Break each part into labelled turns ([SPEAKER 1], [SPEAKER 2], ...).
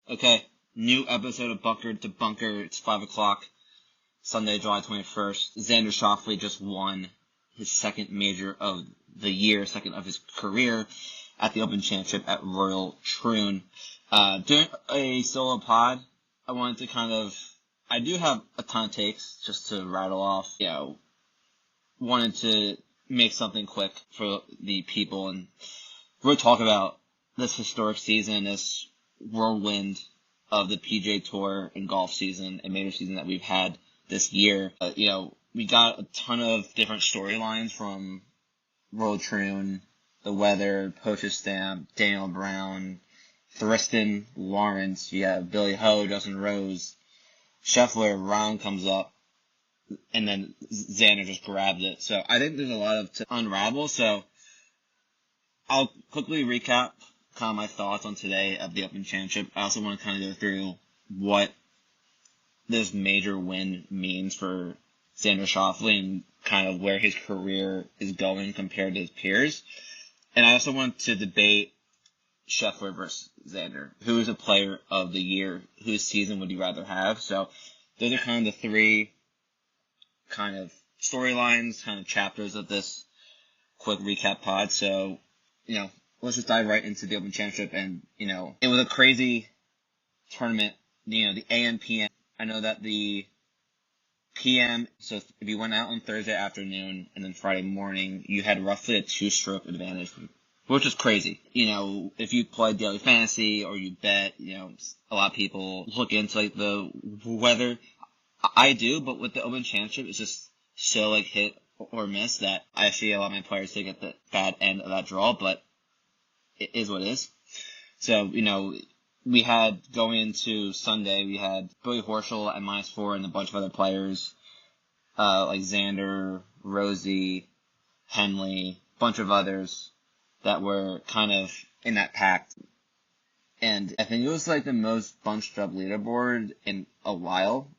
[SPEAKER 1] Okay, new episode of Bunker to Bunker. It's 5 o'clock, Sunday, July 21st. Xander Schauffele just won his second major of the year, second of his career at the Open Championship at Royal Troon. Doing a solo pod, I do have a ton of takes just to rattle off. Wanted to make something quick for the people and really talk about this historic season, this whirlwind of the PGA Tour and golf season and major season that we've had this year. We got a ton of different storylines from Royal Troon, the weather, Postage Stamp, Daniel Brown, Thurston, Lawrence. You have Billy Ho, Justin Rose, Scheffler, Ron comes up, and then Xander just grabbed it. So I think there's a lot to unravel. So I'll quickly recap kind of my thoughts on today of the Open Championship. I also want to kind of go through what this major win means for Xander Schauffele and kind of where his career is going compared to his peers. And I also want to debate Scheffler versus Xander. Who is a player of the year? Whose season would you rather have? So those are kind of the three kind of storylines, kind of chapters of this quick recap pod. So, let's just dive right into the Open Championship. And, it was a crazy tournament. The AM, PM. I know that the PM, so if you went out on Thursday afternoon and then Friday morning, you had roughly a 2-stroke advantage, which is crazy. If you play daily fantasy or you bet, a lot of people look into the weather. I do, but with the Open Championship, it's just so hit or miss that I see a lot of my players take at the bad end of that draw, but it is what it is. So, we had, going into Sunday, we had Billy Horschel at -4 and a bunch of other players, like Xander, Rosie, Henley, bunch of others that were kind of in that pack. And I think it was the most bunched up leaderboard in a while.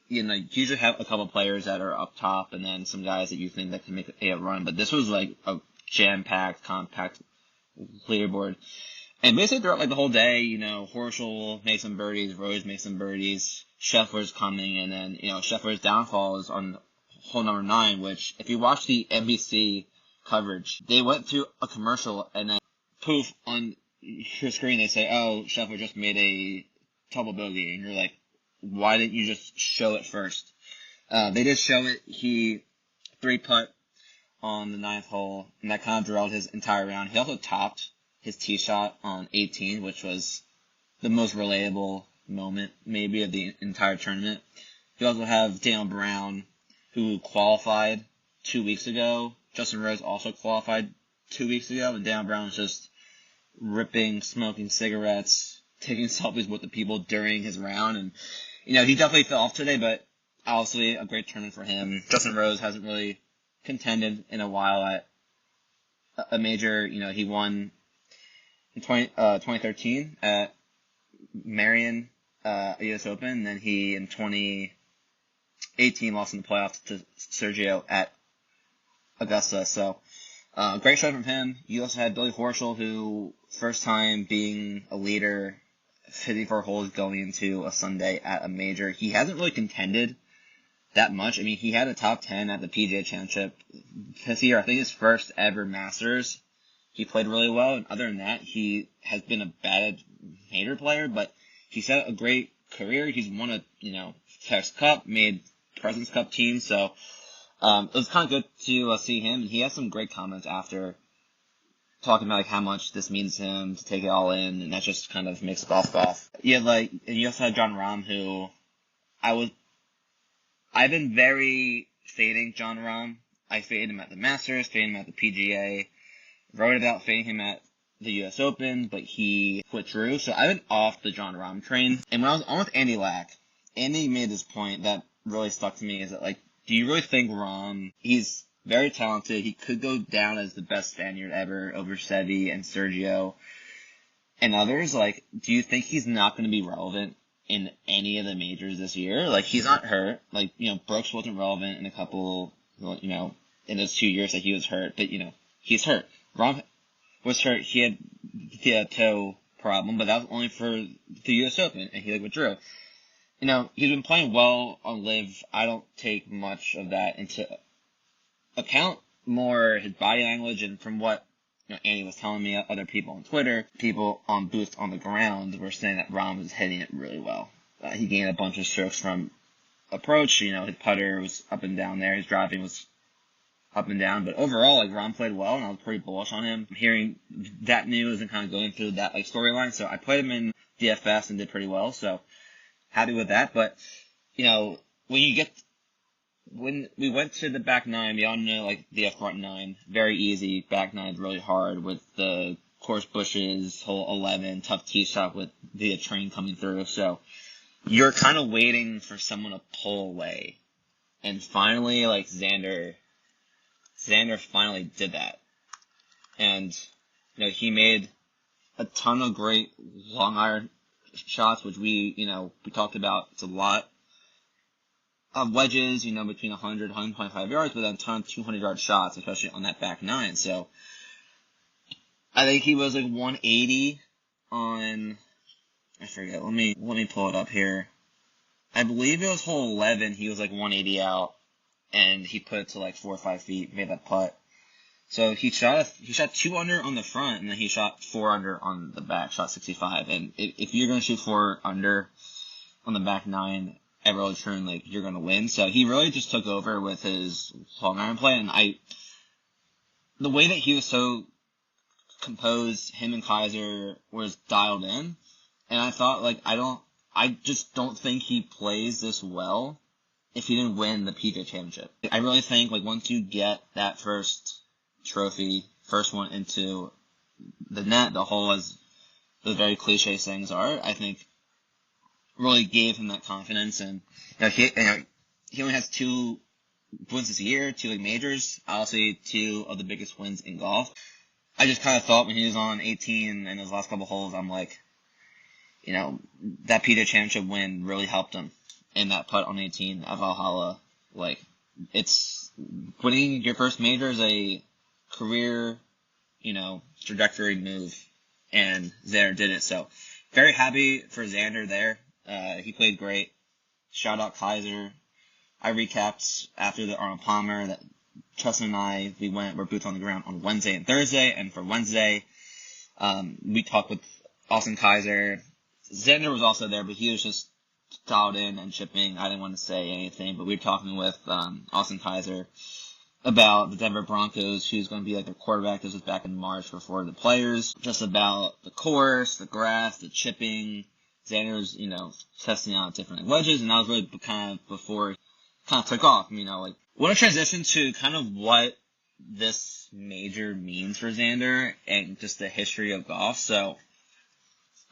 [SPEAKER 1] You usually have a couple players that are up top and then some guys that you think that can make a run. But this was a jam-packed, compact leaderboard. And basically throughout the whole day, Horschel made some birdies, Rose made some birdies, Scheffler's coming, and then, Scheffler's downfall is on hole number 9, which if you watch the NBC coverage, they went to a commercial and then poof, on your screen they say, oh, Scheffler just made a double bogey, and you're like, why didn't you just show it first? They did show it. He 3-putt on the 9th hole, and that kind of derailed his entire round. He also topped his tee shot on 18, which was the most relatable moment, maybe, of the entire tournament. You also have Daniel Brown, who qualified 2 weeks ago. Justin Rose also qualified 2 weeks ago, and Daniel Brown was just ripping, smoking cigarettes, taking selfies with the people during his round, and he definitely fell off today, but obviously a great tournament for him. Justin Rose hasn't really contended in a while at a major. He won in 2013 at Marion, US Open, and then he in 2018 lost in the playoffs to Sergio at Augusta. So great show from him. You also had Billy Horschel, who first time being a leader, 54 holes going into a Sunday at a major. He hasn't really contended that much. I mean, he had a top 10 at the PGA Championship this year. I think his first ever Masters. He played really well, and other than that, he has been a bad major player, but he's had a great career. He's won a, FedEx Cup, made President's Cup team, so it was kind of good to see him, and he has some great comments after talking about how much this means to him to take it all in, and that just kind of makes golf off. Yeah, and you also had John Rahm, who I've been very fading John Rahm. I faded him at the Masters, faded him at the PGA, wrote about fading him at the US Open, but he withdrew, so I've been off the John Rahm train. And when I was on with Andy Lack, Andy made this point that really stuck to me, is that, do you really think Rahm, he's very talented, he could go down as the best Spaniard ever over Seve and Sergio and others, do you think he's not going to be relevant in any of the majors this year? He's not hurt, Brooks wasn't relevant in a couple, in those 2 years that he was hurt, but, he's hurt. Rahm was hurt. He had the toe problem, but that was only for the U.S. Open, and he withdrew. He's been playing well on Live. I don't take much of that into account, more his body language, and from what Andy was telling me, other people on Twitter, people on Boost on the ground were saying that Rahm was hitting it really well. He gained a bunch of strokes from approach. His putter was up and down there. His driving was up and down. But overall, Rahm played well, and I was pretty bullish on him. Hearing that news and kind of going through that storyline, so I played him in DFS and did pretty well. So happy with that. But when we went to the back nine, we all know the front nine, very easy. Back nine is really hard with the course bushes, hole 11, tough tee shot with the train coming through. So you're kind of waiting for someone to pull away. And finally, Xander finally did that. And, he made a ton of great long iron shots, which we talked about. It's a lot of wedges, between 100, 125 yards, but then a ton of 200-yard shots, especially on that back nine. So I think he was 180 on, I forget, let me pull it up here. I believe it was hole 11, he was 180 out, and he put it to 4 or 5 feet, made that putt. So he shot 2 under on the front, and then he shot 4 under on the back, shot 65. And if you're going to shoot 4 under on the back nine at Royal Troon, you're going to win. So he really just took over with his long iron play, and the way that he was so composed, him and Kaiser was dialed in, and I thought, I just don't think he plays this well if he didn't win the PGA Championship. I really think, once you get that first trophy, first one into the net, the hole, as the very cliche things are, I think really gave him that confidence. And he only has 2 wins this year, 2 majors, obviously 2 of the biggest wins in golf. I just kind of thought when he was on 18 and his last couple holes, I'm that PGA Championship win really helped him in that putt on 18 at Valhalla. It's winning your first major is a career, trajectory move, and Xander did it. So very happy for Xander there. He played great. Shout out Kaiser. I recapped after the Arnold Palmer that Justin and I, we're boots on the ground on Wednesday and Thursday, and for Wednesday, we talked with Austin Kaiser. Xander was also there, but he was just dialed in and chipping. I didn't want to say anything, but we were talking with Austin Kaiser about the Denver Broncos, who's going to be their quarterback. This was back in March before the players. Just about the course, the grass, the chipping. Xander was, testing out different wedges, and that was really kind of before it kind of took off. I want to transition to kind of what this major means for Xander and just the history of golf. So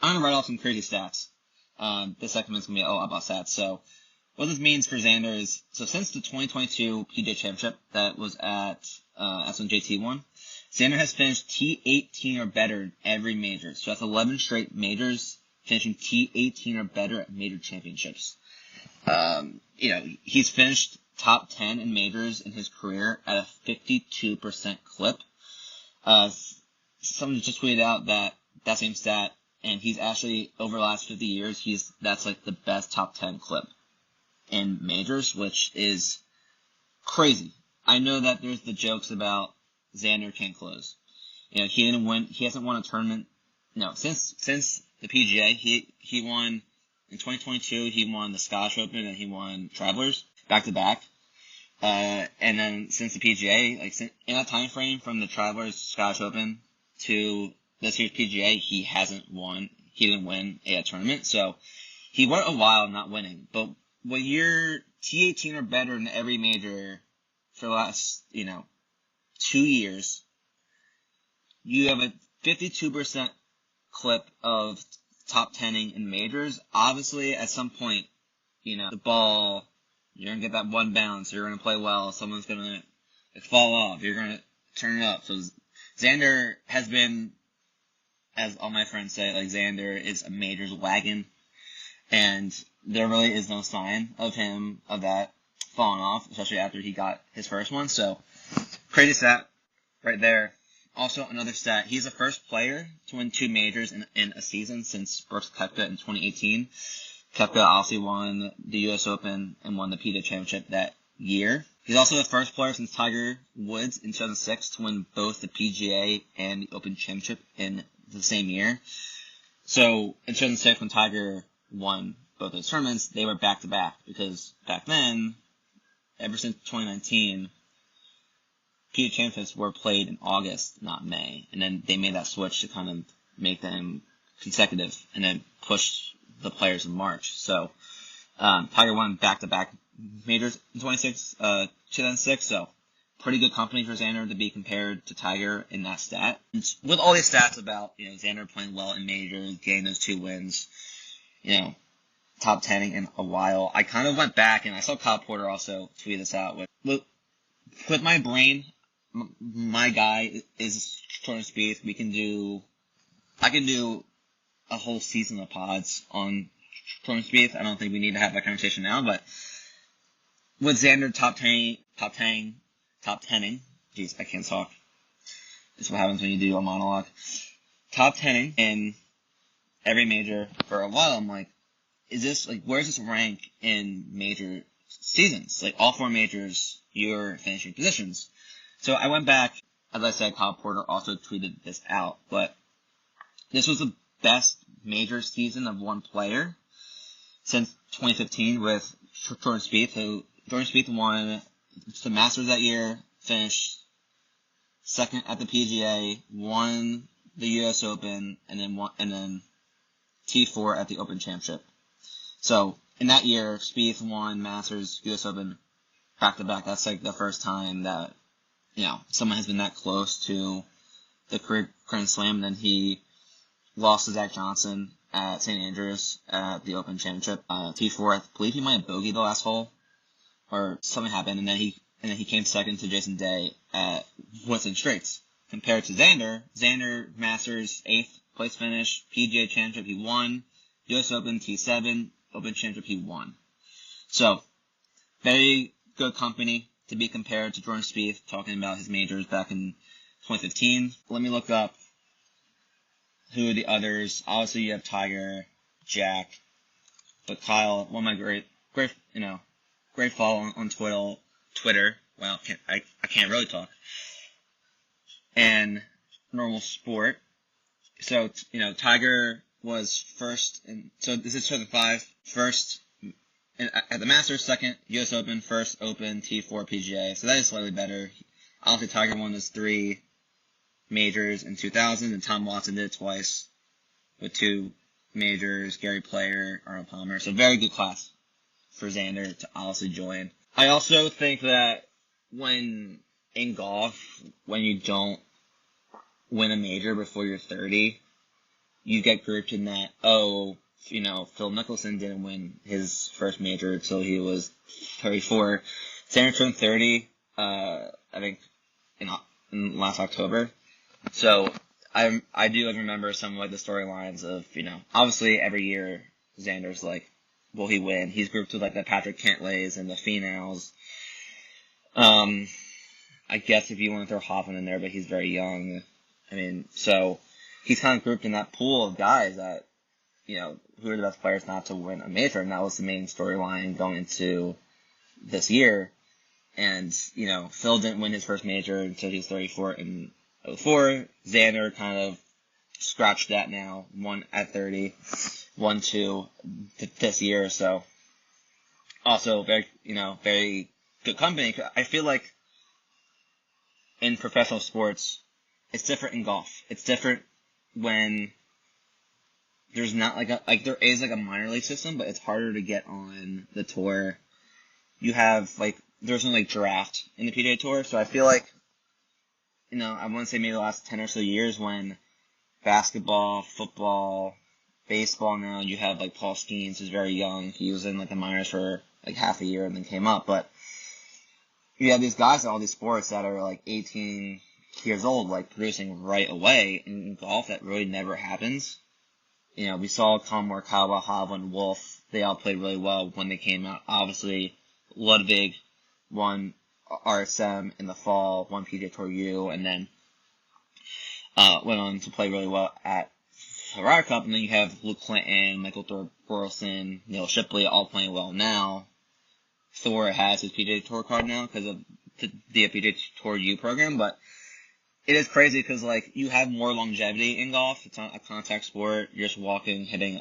[SPEAKER 1] I'm going to write off some crazy stats. This segment's going to be all about stats. So what this means for Xander is, so since the 2022 PGA Championship that was that's when JT won, Xander has finished T18 or better in every major. So that's 11 straight majors, finishing T18 or better at major championships. He's finished top 10 in majors in his career at a 52% clip. Someone just tweeted out that same stat, and he's actually, over the last 50 years, that's the best top 10 clip in majors, which is crazy. I know that there's the jokes about Xander can't close. He didn't win, he hasn't won a tournament. No, since the PGA, he won in 2022, he won the Scottish Open and he won Travelers back to back. And then since the PGA, in that time frame from the Travelers Scottish Open to this year's PGA, he didn't win a tournament. So he went a while not winning. But when you're T18 or better in every major for the last, 2 years, you have a 52% clip of top 10ing in majors. Obviously, at some point, the ball, you're going to get that one bounce, you're going to play well, someone's going to fall off, you're going to turn it up. So Xander has been, as all my friends say, Xander is a majors wagon, and there really is no sign of that falling off, especially after he got his first one. So crazy stat right there. Also, another stat, he's the first player to win 2 majors in a season since Brooks Koepka in 2018. Koepka obviously won the U.S. Open and won the PGA Championship that year. He's also the first player since Tiger Woods in 2006 to win both the PGA and the Open Championship in the same year. So, in 2006, when Tiger won both those tournaments, they were back-to-back, because back then, ever since 2019, PGA Championships were played in August, not May, and then they made that switch to kind of make them consecutive, and then push the players in March. So, Tiger won back-to-back majors in 2006, so pretty good company for Xander to be compared to Tiger in that stat. And with all these stats about, Xander playing well in majors, getting those 2 wins, top 10ing in a while, I kind of went back, and I saw Kyle Porter also tweet this out with my brain. My guy is Jordan Spieth. I can do a whole season of pods on Jordan Spieth. I don't think we need to have that conversation now, but with Xander top 10ing, jeez, I can't talk. This is what happens when you do a monologue. Top 10ing in every major for a while, I'm like, where's this rank in major seasons? Like, all 4 majors, you're finishing positions. So I went back, as I said, Kyle Porter also tweeted this out, but this was the best major season of one player since 2015 with Jordan Spieth, Jordan Spieth won the Masters that year, finished second at the PGA, won the U.S. Open, and then T4 at the Open Championship. So, in that year, Spieth won Masters, U.S. Open, back-to-back. That's like the first time that, someone has been that close to the career Grand Slam. And then he lost to Zach Johnson at St. Andrews at the Open Championship. T4, I believe he might have bogeyed the last hole, or something happened, and then he came second to Jason Day at Winston Straits. Compared to Xander Masters 8th place finish, PGA Championship he won, U.S. Open T7, Open Championship he won. So, very good company to be compared to Jordan Spieth, talking about his majors back in 2015. Let me look up who the others. Obviously, you have Tiger, Jack, but Kyle, one of my great follow on Twitter. Well, I can't really talk. And normal sport. So, Tiger was first, so this is for the 5. First at the Masters, second U.S. Open, first Open, T4, PGA. So that is slightly better. Obviously, Tiger won his 3 majors in 2000, and Tom Watson did it twice with 2 majors, Gary Player, Arnold Palmer. So very good class for Xander to obviously join. I also think that when in golf, when you don't win a major before you're 30, you get grouped in that, Phil Mickelson didn't win his first major until he was 34. Xander turned 30, I think, in last October. So I do remember some of the storylines of, obviously every year Xander's like, will he win? He's grouped with the Patrick Cantlays and the Finals. I guess if you want to throw Hoffman in there, but he's very young. So he's kind of grouped in that pool of guys that, who are the best players not to win a major, and that was the main storyline going into this year. And, Phil didn't win his first major until he was 34 in 04. Xander kind of scratched that now, won at 30, 1-2 this year. So, also very good company. I feel like in professional sports, it's different in golf. It's different when there's not there is a minor league system, but it's harder to get on the tour. You have there's no draft in the PGA Tour, so I feel like, I want to say maybe the last 10 or so years when basketball, football, baseball now, you have Paul Skeens, who's very young. He was in the minors for half a year and then came up, but you have these guys in all these sports that are 18 years old, producing right away. In golf, that really never happens. We saw Colin Morikawa, Hovland, Wolf. They all played really well when they came out. Obviously, Ludwig won RSM in the fall, won PGA Tour U, and then went on to play really well at the Ryder Cup, and then you have Luke Clinton, Michael Thorburson, Neil Shipley all playing well now. Thor has his PGA Tour card now because of the PGA Tour U program, but it is crazy because, like, you have more longevity in golf. It's not a contact sport. You're just walking, hitting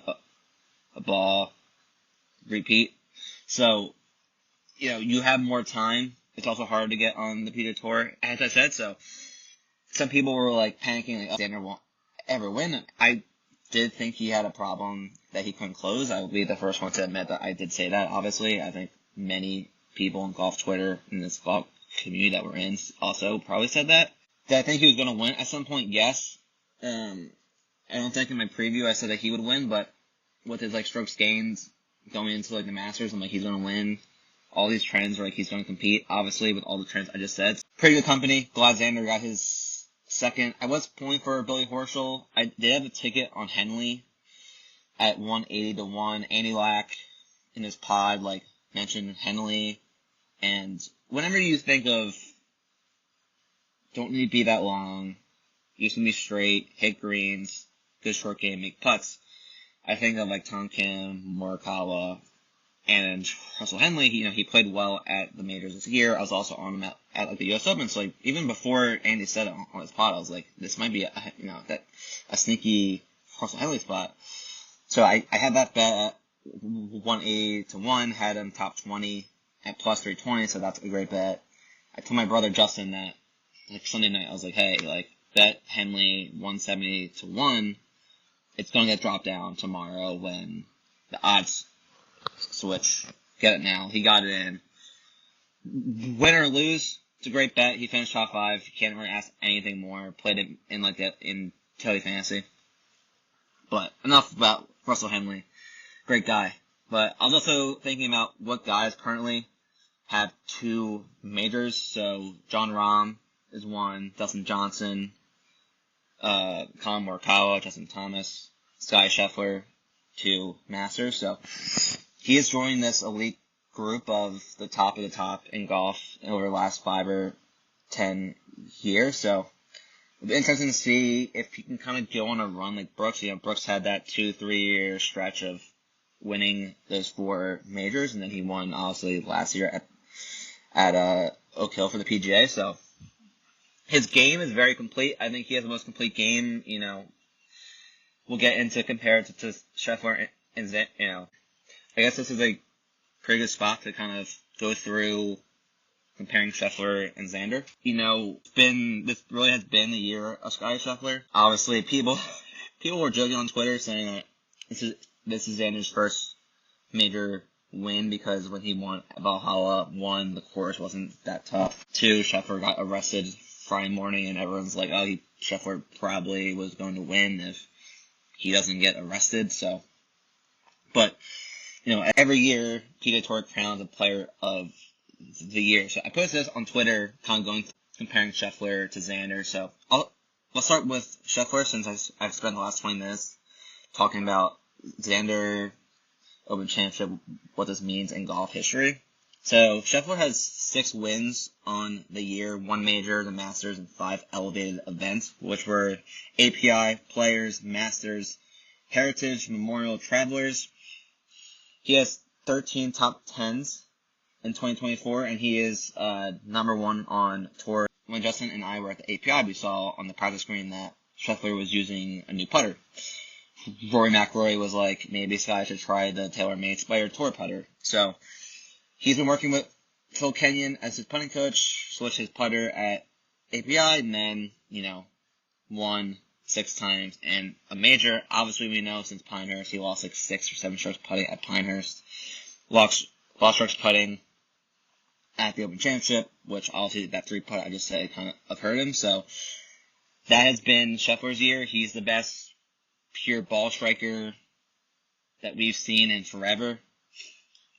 [SPEAKER 1] a ball, repeat. So, you know, you have more time. It's also hard to get on the PGA Tour, as I said. So, some people were, like, panicking, like, oh, Xander won't ever win. I did think he had a problem that he couldn't close. I will be the first one to admit that I did say that, obviously. I think many people in golf Twitter, in this golf community that we're in, also probably said that. Did I think he was going to win at some point? Yes. I don't think in my preview I said that he would win, but with his, like, strokes gains going into, like, the Masters, I'm like, he's going to win. All these trends are like he's going to compete, obviously, with all the trends I just said. Pretty good company. Glad Xander got his second. I was pulling for Billy Horschel. I did have a ticket on Henley at 180 to 1. Andy Lack in his pod, like, mentioned Henley. And whenever you think of don't need to be that long, you can be straight, hit greens, good short game, make putts, I think of, like, Tom Kim, Morikawa, and Russell Henley. You know, he played well at the majors this year. I was also on him at like, the U.S. Open. So, like, even before Andy said it on his pod, I was like, this might be a sneaky Russell Henley spot. So I had that bet at 180 to 1, had him top 20 at plus 320. So that's a great bet. I told my brother Justin that, like, Sunday night, I was like, hey, like, bet Henley 170 to 1. It's going to get dropped down tomorrow when the odds switch. Get it now. He got it in. Win or lose, it's a great bet. He finished top 5. You can't really ask anything more. Played it in, like, that in Telly Fantasy. But enough about Russell Henley. Great guy. But I was also thinking about what guys currently have 2 majors. So John Rahm is 1. Dustin Johnson, Colin Morikawa, Justin Thomas, Scottie Scheffler, 2 Masters. So he is joining this elite group of the top in golf over the last 5 or 10 years. So it'll be interesting to see if he can kind of go on a run like Brooks. You know, Brooks had that 2-3 year stretch of winning those 4 majors, and then he won, obviously, last year at Oak Hill for the PGA. So his game is very complete. I think he has the most complete game. You know, we'll get into compared to Scheffler and you know, I guess this is a pretty good spot to kind of go through comparing Scheffler and Xander. You know, this really has been the year of Scottie Scheffler. Obviously, people were joking on Twitter saying that this is Xander's first major win because when he won at Valhalla, 1, the course wasn't that tough. 2, Scheffler got arrested Friday morning, and everyone's like, oh, Scheffler probably was going to win if he doesn't get arrested. So, but you know, every year, PGA Tour crowns a player of the year. So I posted this on Twitter, kind of comparing Scheffler to Xander. So I'll start with Scheffler since I've spent the last 20 minutes talking about Xander, Open Championship, what this means in golf history. So Scheffler has 6 wins on the year, 1 major, the Masters, and 5 elevated events, which were API, Players, Masters, Heritage, Memorial, Travelers. He has 13 top 10s in 2024, and he is number 1 on tour. When Justin and I were at the API, we saw on the practice screen that Scheffler was using a new putter. Rory McIlroy was like, maybe Scottie should try the TaylorMade Spire Tour putter. So he's been working with Phil Kenyon as his putting coach, switched his putter at API, and then, you know, won 6 times and a major. Obviously, we know since Pinehurst, he lost like 6 or 7 strokes putting at Pinehurst. Lost strokes putting at the Open Championship, which obviously that 3 putt I just said kind of hurt him. So that has been Scheffler's year. He's the best pure ball striker that we've seen in forever.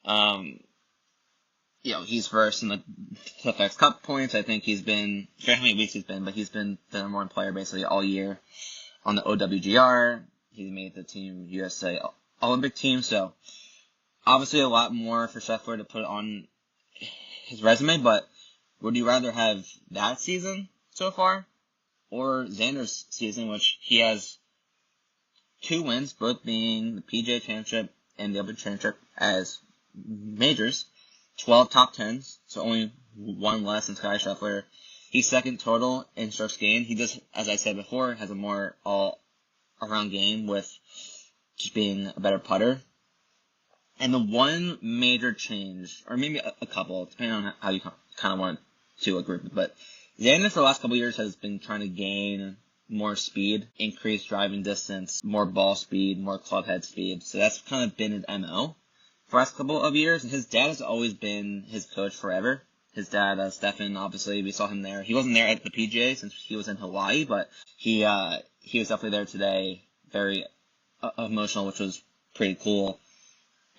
[SPEAKER 1] You know, he's first in the FedEx Cup points. I think he's been, I forget how many weeks he's been, but he's been the number 1 player basically all year on the OWGR. He made the Team USA Olympic team, so obviously a lot more for Scheffler to put on his resume, but would you rather have that season so far or Xander's season, which he has 2 wins, both being the PGA Championship and the Open Championship as majors, 12 top 10s, so only 1 less than Scottie Scheffler. He's second total in strokes gained. He just, as I said before, has a more all-around game with just being a better putter. And the one major change, or maybe a couple, depending on how you kind of want to group it, but Xander for the last couple of years has been trying to gain more speed, increase driving distance, more ball speed, more club head speed. So that's kind of been his MO for the last couple of years. And his dad has always been his coach forever. His dad, Stefan, obviously, we saw him there. He wasn't there at the PGA since he was in Hawaii, but he was definitely there today. Very emotional, which was pretty cool.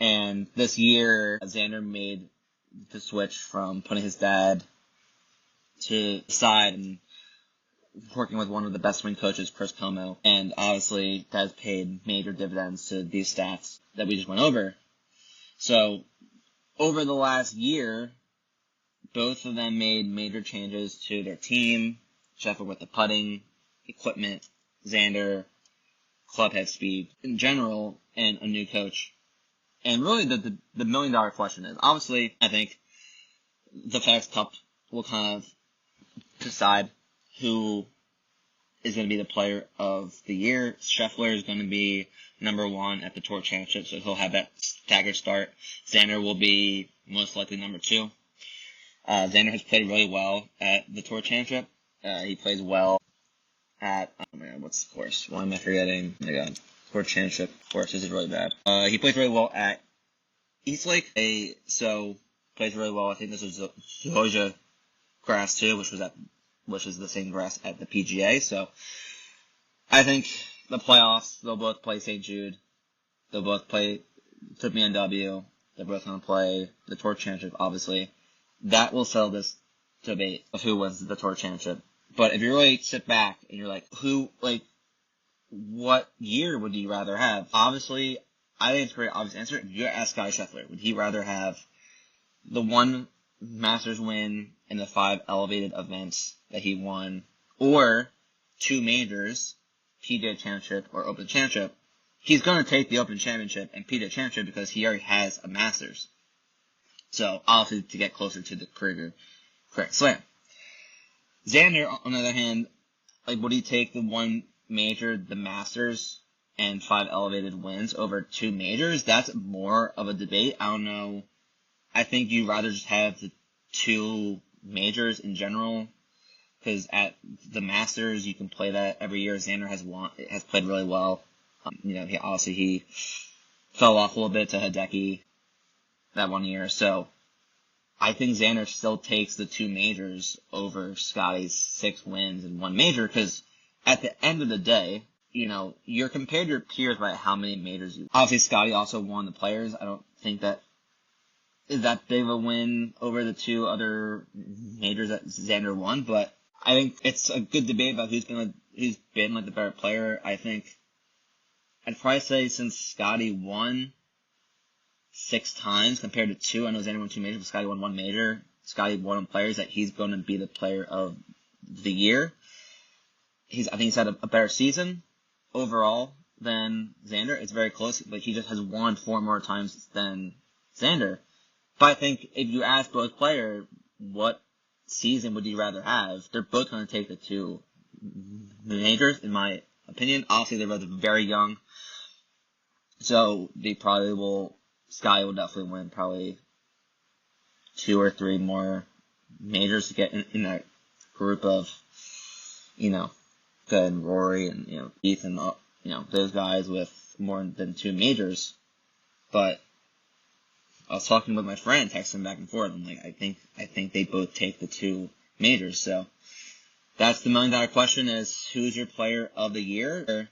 [SPEAKER 1] And this year, Xander made the switch from putting his dad to the side and working with one of the best swing coaches, Chris Como. And obviously, that has paid major dividends to these stats that we just went over. So, over the last year, both of them made major changes to their team. Scheffler with the putting, equipment, Xander, club head speed in general, and a new coach. And really, the $1 million question is, obviously, I think the FedEx Cup will kind of decide who is going to be the player of the year. Scheffler is going to be number 1 at the Tour Championship, so he'll have that staggered start. Xander will be most likely number 2. Xander has played really well at the Tour Championship. He plays well at, oh my god, what's the course? Why am I forgetting? Oh my god. Tour Championship course, this is really bad. He plays really well at Eastlake, so plays really well. I think this was Zoja grass too, which is the same grass at the PGA. So I think the playoffs, they'll both play St. Jude. They'll both play Tip BMW. They're both going to play the Tour Championship, obviously. That will settle this debate of who wins the Tour Championship. But if you really sit back and you're like, what year would you rather have? Obviously, I think it's a very obvious answer. If you ask Scottie Scheffler, would he rather have the 1 Masters win in the 5 elevated events that he won, or 2 majors, PGA Championship or Open Championship? He's going to take the Open Championship and PGA Championship because he already has a Masters. So, obviously, to get closer to the career slam. Xander, on the other hand, would he take the 1 major, the Masters, and 5 elevated wins over 2 majors? That's more of a debate. I don't know. I think you'd rather just have the 2 majors in general, because at the Masters, you can play that every year. Xander has played really well. He fell off a little bit to Hideki that 1 year. So I think Xander still takes the 2 majors over Scottie's 6 wins and 1 major, because at the end of the day, you're compared to your peers by how many majors you. Obviously, Scottie also won the Players. I don't think that is that big of a win over the 2 other majors that Xander won, but I think it's a good debate about who's been the better player. I think I'd probably say since Scottie won 6 times compared to 2, I know Xander won 2 majors, but Scottie won 1 major. Scottie won on Players, that he's going to be the player of the year. I think he's had a better season overall than Xander. It's very close, but he just has won 4 more times than Xander. But I think if you ask both players what season would you rather have, they're both going to take the 2 majors, in my opinion. Obviously, they're both very young, so Scottie will definitely win probably 2 or 3 more majors to get in that group of, good Rory and, Keith and, those guys with more than 2 majors. But I was talking with my friend, texting back and forth. I'm like, I think they both take the 2 majors. So that's the $1 million question: is who's your player of the year? Or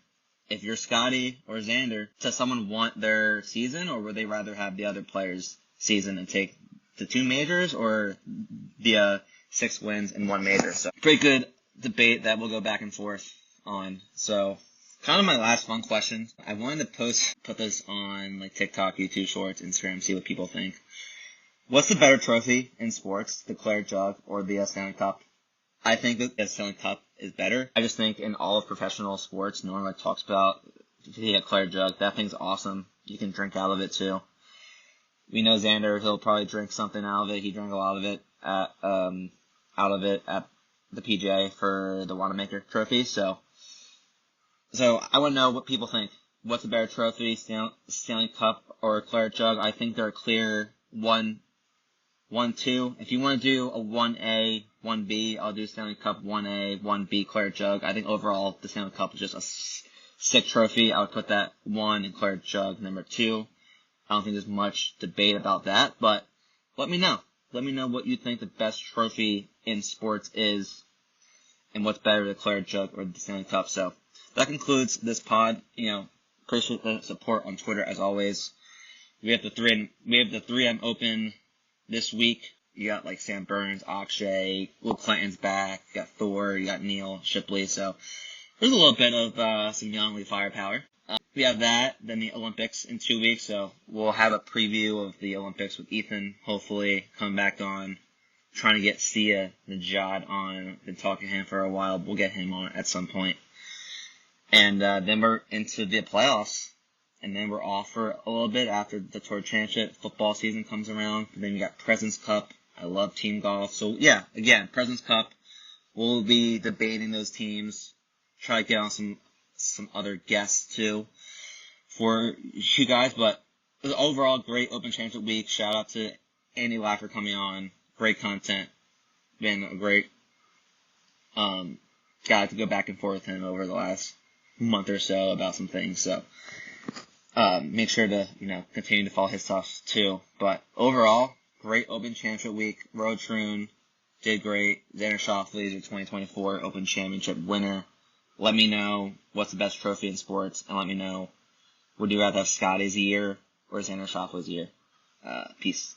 [SPEAKER 1] if you're Scottie or Xander, does someone want their season, or would they rather have the other player's season and take the 2 majors, or the 6 wins and 1 major? So pretty good debate that we'll go back and forth on. So kind of my last fun question. I wanted to put this on TikTok, YouTube Shorts, Instagram, see what people think. What's the better trophy in sports, the Claret Jug or the Stanley Cup? I think the Stanley Cup is better. I just think in all of professional sports, no one like talks about the Claret jug. That thing's awesome. You can drink out of it too. We know Xander, he'll probably drink something out of it. He drank a lot of it at the PGA for the Wanamaker Trophy. So I want to know what people think. What's a better trophy, Stanley Cup or Claret jug? I think they're clear 1, 2. If you want to do a 1A, 1B, I'll do Stanley Cup 1A, 1B Claret jug. I think overall the Stanley Cup is just a sick trophy. I would put that 1 and Claret jug number 2. I don't think there's much debate about that, but let me know. Let me know what you think the best trophy in sports is and what's better, the Claret jug or the Stanley Cup. So that concludes this pod. Appreciate the support on Twitter as always. We have the 3M Open this week. You got like Sam Burns, Akshay, Will Clinton's back. You got Thor. You got Neil Shipley. So there's a little bit of some young league firepower. We have that, then the Olympics in 2 weeks. So we'll have a preview of the Olympics with Ethan. Hopefully coming back on. Trying to get Sia Najad on. Been talking to him for a while. We'll get him on at some point. And then we're into the playoffs. And then we're off for a little bit after the Tour Championship. Football season comes around. And then you got President's Cup. I love team golf. So, yeah, again, President's Cup. We'll be debating those teams. Try to get on some other guests, too, for you guys. But it was overall great Open Championship week. Shout out to Andy Laffer coming on. Great content. Been a great guy to go back and forth with him over the last month or so about some things. So make sure to continue to follow his stuff too. But overall, great Open Championship week. Royal Troon did great. Xander Schauffele is your 2024 Open Championship winner. Let me know what's the best trophy in sports, and let me know, would you rather have Scottie's year or Xander Schauffele's year? Peace.